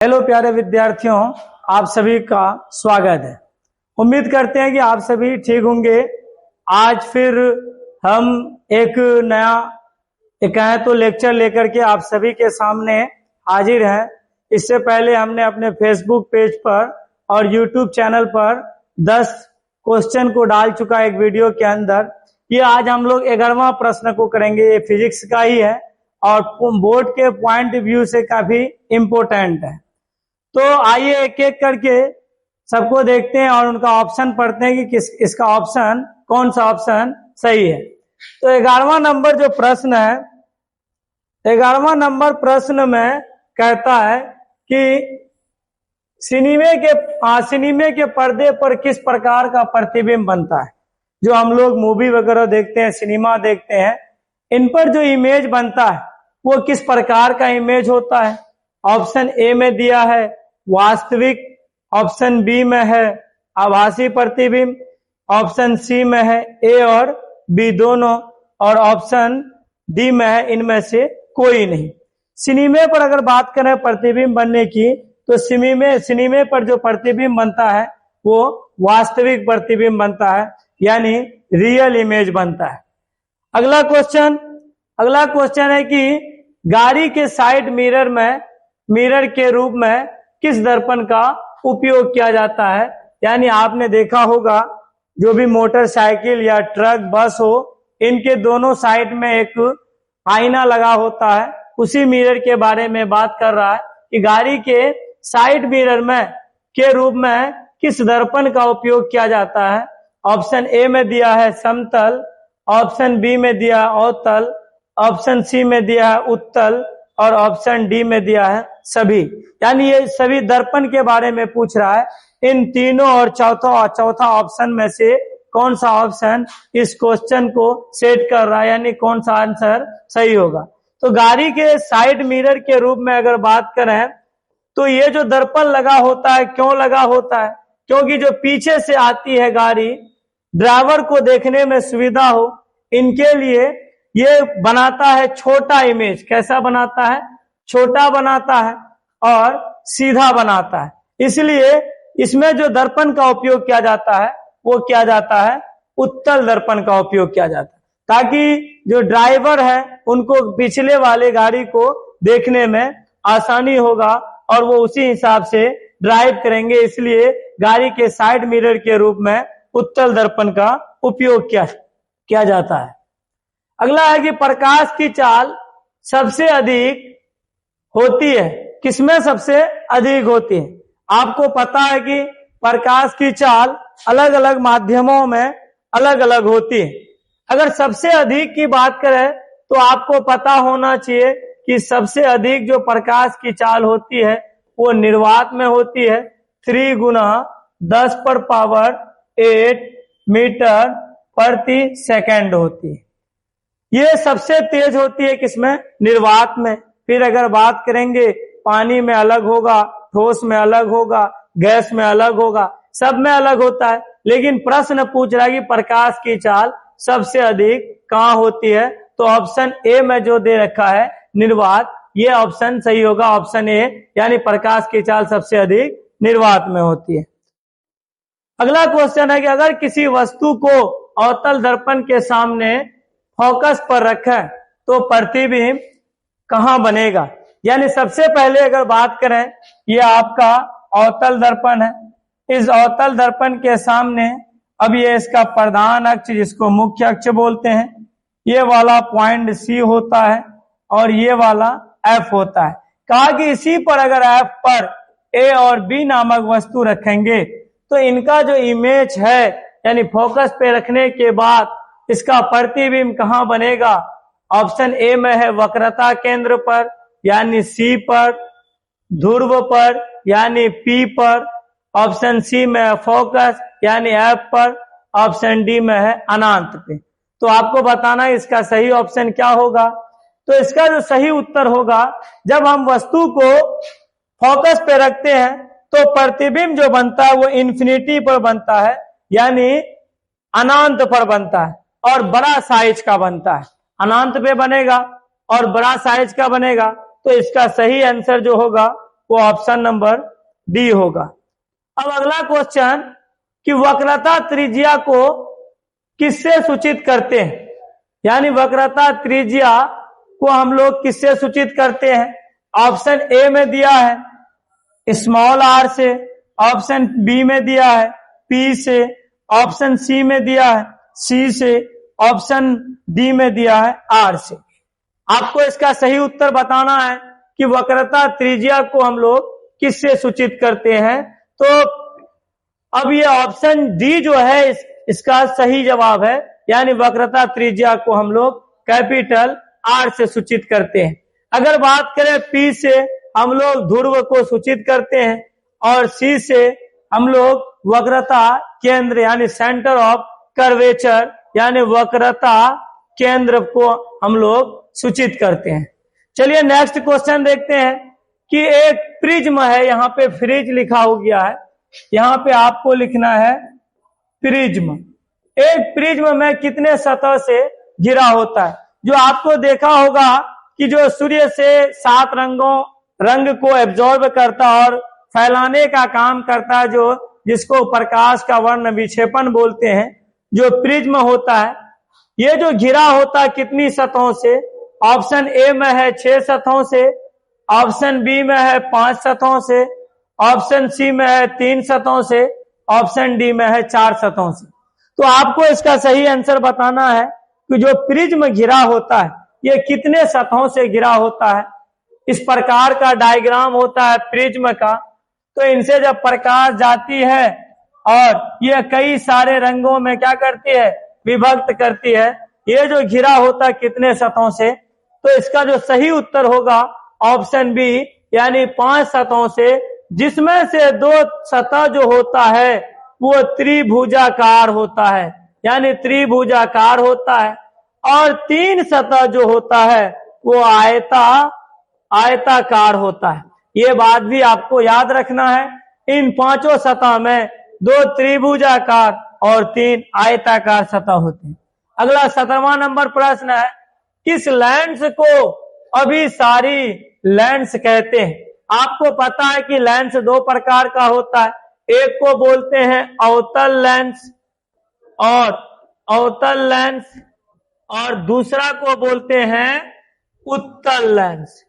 Hello प्यारे विद्यार्थियों, आप सभी का स्वागत है। उम्मीद करते हैं कि आप सभी ठीक होंगे। आज फिर हम एक नया तो लेक्चर लेकर के आप सभी के सामने हाजिर हैं। इससे पहले हमने अपने फेसबुक पेज पर और यूट्यूब चैनल पर 10 क्वेश्चन को डाल चुका एक वीडियो के अंदर। ये आज हम लोग 11वां प्रश्न को करेंगे। ये फिजिक्स का ही है और बोर्ड के पॉइंट व्यू से काफी इम्पोर्टेंट है। तो आइए एक एक करके सबको देखते हैं और उनका ऑप्शन पढ़ते हैं कि इसका ऑप्शन कौन सा ऑप्शन सही है। तो 11वां नंबर जो प्रश्न है, 11वां नंबर प्रश्न में कहता है कि सिनेमे के पर्दे पर किस प्रकार का प्रतिबिंब बनता है। जो हम लोग मूवी वगैरह देखते हैं, सिनेमा देखते हैं, इन पर जो इमेज बनता है वो किस प्रकार का इमेज होता है। ऑप्शन ए में दिया है वास्तविक, ऑप्शन बी में है आभासी प्रतिबिंब, ऑप्शन सी में है ए और बी दोनों, और ऑप्शन डी में है इनमें से कोई नहीं। सिनेमे पर अगर बात करें प्रतिबिंब बनने की, तो सिनेमे पर जो प्रतिबिंब बनता है वो वास्तविक प्रतिबिंब बनता है, यानी रियल इमेज बनता है। अगला क्वेश्चन है कि गाड़ी के साइड मिरर के रूप में किस दर्पण का उपयोग किया जाता है। यानी आपने देखा होगा जो भी मोटरसाइकिल या ट्रक, बस हो, इनके दोनों साइड में एक आईना लगा होता है। उसी मिरर के बारे में बात कर रहा है कि गाड़ी के साइड मिरर के रूप में किस दर्पण का उपयोग किया जाता है। ऑप्शन ए में दिया है समतल, ऑप्शन बी में दिया अवतल, ऑप्शन सी में दिया है उत्तल और ऑप्शन डी में दिया है सभी। यानी ये सभी दर्पण के बारे में पूछ रहा है। इन तीनों और चौथा ऑप्शन में से कौन सा ऑप्शन इस क्वेश्चन को सेट कर रहा है, यानी कौन सा आंसर सही होगा। तो गाड़ी के साइड मिरर के रूप में अगर बात करें तो ये जो दर्पण लगा होता है, क्यों लगा होता है? क्योंकि जो पीछे से आती है गाड़ी, ड्राइवर को देखने में सुविधा हो, इनके लिए ये बनाता है छोटा इमेज। कैसा बनाता है? छोटा बनाता है और सीधा बनाता है। इसलिए इसमें जो दर्पण का उपयोग किया जाता है वो किया जाता है उत्तल दर्पण का उपयोग किया जाता है, ताकि जो ड्राइवर है उनको पिछले वाले गाड़ी को देखने में आसानी होगा और वो उसी हिसाब से ड्राइव करेंगे। इसलिए गाड़ी के साइड मिरर के रूप में उत्तल दर्पण का उपयोग किया जाता है। अगला है कि प्रकाश की चाल सबसे अधिक होती है, किसमें सबसे अधिक होती है। आपको पता है कि प्रकाश की चाल अलग अलग माध्यमों में अलग अलग होती है। अगर सबसे अधिक की बात करें तो आपको पता होना चाहिए कि सबसे अधिक जो प्रकाश की चाल होती है वो निर्वात में होती है। 3 गुना 10⁸ मीटर प्रति सेकंड होती है। ये सबसे तेज होती है किसमें? निर्वात में। फिर अगर बात करेंगे पानी में अलग होगा, ठोस में अलग होगा, गैस में अलग होगा, सब में अलग होता है। लेकिन प्रश्न पूछ रहा है कि प्रकाश की चाल सबसे अधिक कहाँ होती है। तो ऑप्शन ए में जो दे रखा है निर्वात, ये ऑप्शन सही होगा, ऑप्शन ए, यानी प्रकाश की चाल सबसे अधिक निर्वात में होती है। अगला क्वेश्चन है कि अगर किसी वस्तु को अवतल दर्पण के सामने फोकस पर रखें तो प्रतिबिंब कहाँ बनेगा। यानी सबसे पहले अगर बात करें, ये आपका अवतल दर्पण है। इस अवतल दर्पण के सामने अब ये इसका प्रधान अक्ष, जिसको मुख्य अक्ष बोलते हैं, ये वाला पॉइंट सी होता है और ये वाला एफ होता है। कहा कि इसी पर अगर एफ पर ए और बी नामक वस्तु रखेंगे तो इनका जो इमेज है, यानी फोकस पे रखने के बाद इसका प्रतिबिंब कहाँ बनेगा। ऑप्शन ए में है वक्रता केंद्र पर, यानी सी पर, ध्रुव पर, यानी पी पर, ऑप्शन सी में है फोकस, यानी एफ पर, ऑप्शन डी में है अनंत पे। तो आपको बताना है इसका सही ऑप्शन क्या होगा। तो इसका जो सही उत्तर होगा, जब हम वस्तु को फोकस पे रखते हैं तो प्रतिबिंब जो बनता है वो इन्फिनिटी पर बनता है, यानी अनंत पर बनता है और बड़ा साइज का बनता है। अनंत पे बनेगा और बड़ा साइज का बनेगा। तो इसका सही आंसर जो होगा वो ऑप्शन नंबर डी होगा। अब अगला क्वेश्चन कि वक्रता त्रिज्या को किससे सूचित करते हैं, यानी वक्रता त्रिज्या को हम लोग किससे सूचित करते हैं। ऑप्शन ए में दिया है स्मॉल आर से, ऑप्शन बी में दिया है पी से, ऑप्शन सी में दिया है सी से, ऑप्शन डी में दिया है आर से। आपको इसका सही उत्तर बताना है कि वक्रता त्रिज्या को हम लोग किससे सूचित करते हैं। तो अब ये ऑप्शन डी जो है इसका सही जवाब है, यानी वक्रता त्रिज्या को हम लोग कैपिटल आर से सूचित करते हैं। अगर बात करें पी से हम लोग ध्रुव को सूचित करते हैं और सी से हम लोग वक्रता केंद्र यानी सेंटर ऑफ कर्वेचर यानी वक्रता केंद्र को हम लोग सूचित करते हैं। चलिए नेक्स्ट क्वेश्चन देखते हैं कि एक प्रिज्म है, यहाँ पे फ्रिज लिखा हो गया है, यहाँ पे आपको लिखना है प्रिज्म। एक प्रिज्म में कितने सतह से घिरा होता है। जो आपको देखा होगा कि जो सूर्य से 7 रंग को एब्जॉर्ब करता और फैलाने का काम करता है, जो जिसको प्रकाश का वर्ण विक्षेपण बोलते हैं, जो प्रिज्म होता है, ये जो घिरा होता है कितनी सतहों से। ऑप्शन ए में है 6 सतहों से, ऑप्शन बी में है 5 सतहों से, ऑप्शन सी में है 3 सतहों से, ऑप्शन डी में है 4 सतहों से। तो आपको इसका सही आंसर बताना है कि जो प्रिज्म घिरा होता है ये कितने सतहों से घिरा होता है। इस प्रकार का डायग्राम होता है प्रिज्म का, तो इनसे जब प्रकाश जाती है और ये कई सारे रंगों में क्या करती है, विभक्त करती है। ये जो घिरा होता है कितने सतहों से, तो इसका जो सही उत्तर होगा ऑप्शन बी यानी 5 सतहों से, जिसमें से 2 सतह जो होता है वो त्रिभुजाकार होता है, यानी त्रिभुजाकार होता है, और 3 सतह जो होता है वो आयताकार होता है। ये बात भी आपको याद रखना है। इन 5 सतह में 2 त्रिभुजाकार और 3 आयताकार सतह होते हैं। अगला 17वां नंबर प्रश्न है, किस लेंस को अभिसारी लेंस कहते हैं। आपको पता है कि लेंस 2 प्रकार का होता है, एक को बोलते हैं अवतल लेंस और दूसरा को बोलते हैं उत्तल लेंस,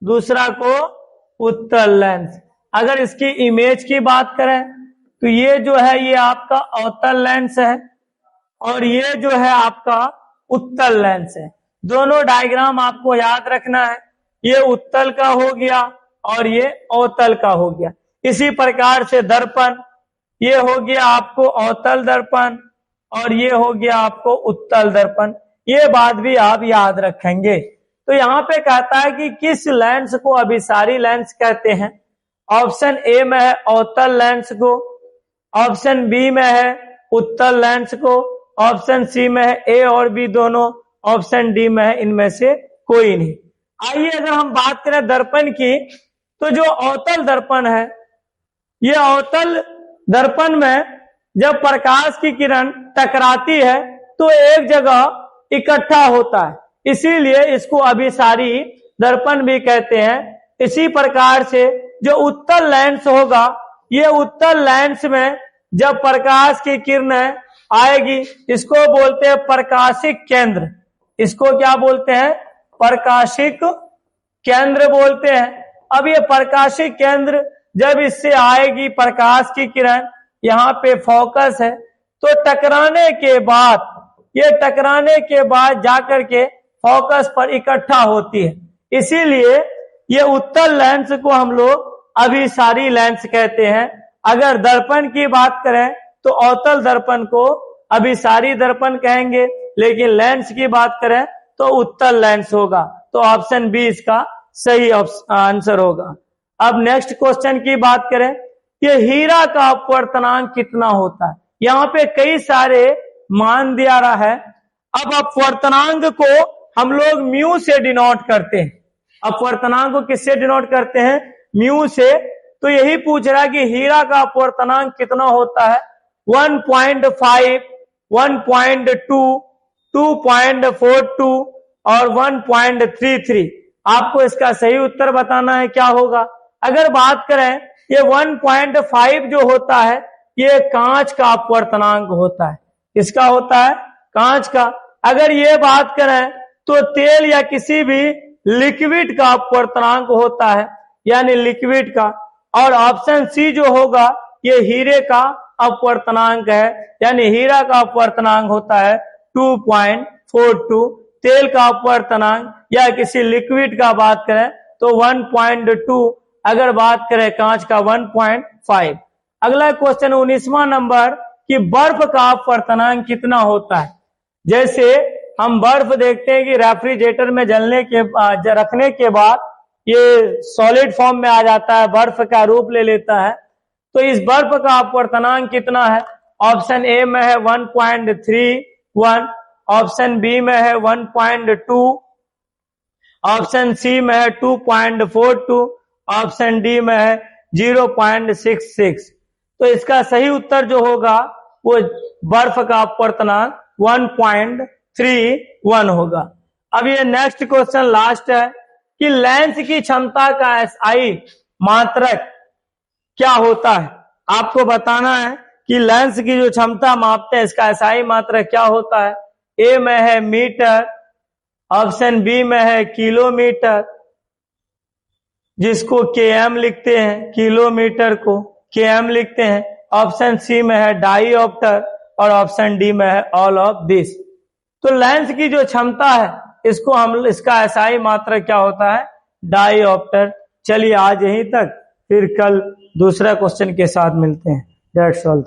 दूसरा को उत्तल लेंस। अगर इसकी इमेज की बात करें तो ये जो है ये आपका अवतल लेंस है और ये जो है आपका उत्तल लेंस है। दोनों डायग्राम आपको याद रखना है, ये उत्तल का हो गया और ये अवतल का हो गया। इसी प्रकार से दर्पण, ये हो गया आपको अवतल दर्पण और ये हो गया आपको उत्तल दर्पण। ये बात भी आप याद रखेंगे। तो यहाँ पे कहता है कि किस लेंस को अभिसारी लेंस कहते हैं। ऑप्शन ए में है अवतल लेंस को, ऑप्शन बी में है उत्तल लेंस को, ऑप्शन सी में है ए और बी दोनों, ऑप्शन डी में है इनमें से कोई नहीं। आइए अगर हम बात करें दर्पण की, तो जो अवतल दर्पण है, ये अवतल दर्पण में जब प्रकाश की किरण टकराती है तो एक जगह इकट्ठा होता है, इसीलिए इसको अभिसारी दर्पण भी कहते हैं। इसी प्रकार से जो उत्तल लेंस होगा, ये उत्तल लेंस में जब प्रकाश की किरणें आएगी, इसको बोलते हैं प्रकाशिक केंद्र। इसको क्या बोलते हैं, प्रकाशिक केंद्र बोलते हैं। अब ये प्रकाशिक केंद्र जब इससे आएगी प्रकाश की किरण, यहाँ पे फोकस है, तो टकराने के बाद जाकर के फोकस पर इकट्ठा होती है। इसीलिए ये उत्तल लेंस को हम लोग अभिसारी लेंस कहते हैं। अगर दर्पण की बात करें तो अवतल दर्पण को अभिसारी दर्पण कहेंगे, लेकिन लेंस की बात करें तो उत्तल लेंस होगा। तो ऑप्शन बी इसका सही आंसर होगा। अब नेक्स्ट क्वेश्चन की बात करें, ये हीरा का अपवर्तनांक कितना होता है। यहाँ पे कई सारे मान दिया रहा है। अब अपवर्तनांक को हम लोग म्यू से डिनोट करते हैं। अपवर्तनांक को किससे डिनोट करते हैं, म्यू से। तो यही पूछ रहा है कि हीरा का अपवर्तनांक कितना होता है। 1.5, 1.2, 2.42 और 1.33। आपको इसका सही उत्तर बताना है क्या होगा। अगर बात करें ये 1.5 जो होता है ये कांच का अपवर्तनांक होता है। किसका होता है? कांच का। अगर ये बात करें तो तेल या किसी भी लिक्विड का अपवर्तनांक होता है, यानी लिक्विड का। और ऑप्शन सी जो होगा ये हीरे का अपवर्तनांक है, यानी हीरा का अपवर्तनांक होता है 2.42। तेल का अपवर्तनांक या किसी लिक्विड का बात करें तो 1.2, अगर बात करें कांच का 1.5। अगला क्वेश्चन 19वां नंबर कि बर्फ का अपवर्तनांक कितना होता है। जैसे हम बर्फ देखते हैं कि रेफ्रिजरेटर में रखने के बाद ये सॉलिड फॉर्म में आ जाता है, बर्फ का रूप ले लेता है। तो इस बर्फ का अपवर्तनांक कितना है? ऑप्शन ए में है 1.31, ऑप्शन बी में है 1.2, ऑप्शन सी में है 2.42, ऑप्शन डी में है 0.66। तो इसका सही उत्तर जो होगा वो बर्फ का अपवर्तनांक 1.31 होगा। अब ये नेक्स्ट क्वेश्चन लास्ट है कि लेंस की क्षमता का एसआई मात्रक क्या होता है। आपको बताना है कि लेंस की जो क्षमता मापते हैं इसका एसआई मात्रक क्या होता है। ए में है मीटर, ऑप्शन बी में है किलोमीटर जिसको केएम लिखते हैं, किलोमीटर को केएम लिखते हैं, ऑप्शन सी में है डाईऑप्टर और ऑप्शन डी में है ऑल ऑफ दिस। तो लेंस की जो क्षमता है इसका एसआई मात्रक क्या होता है? डाईऑप्टर। चलिए आज यहीं तक, फिर कल दूसरा क्वेश्चन के साथ मिलते हैं। That's all.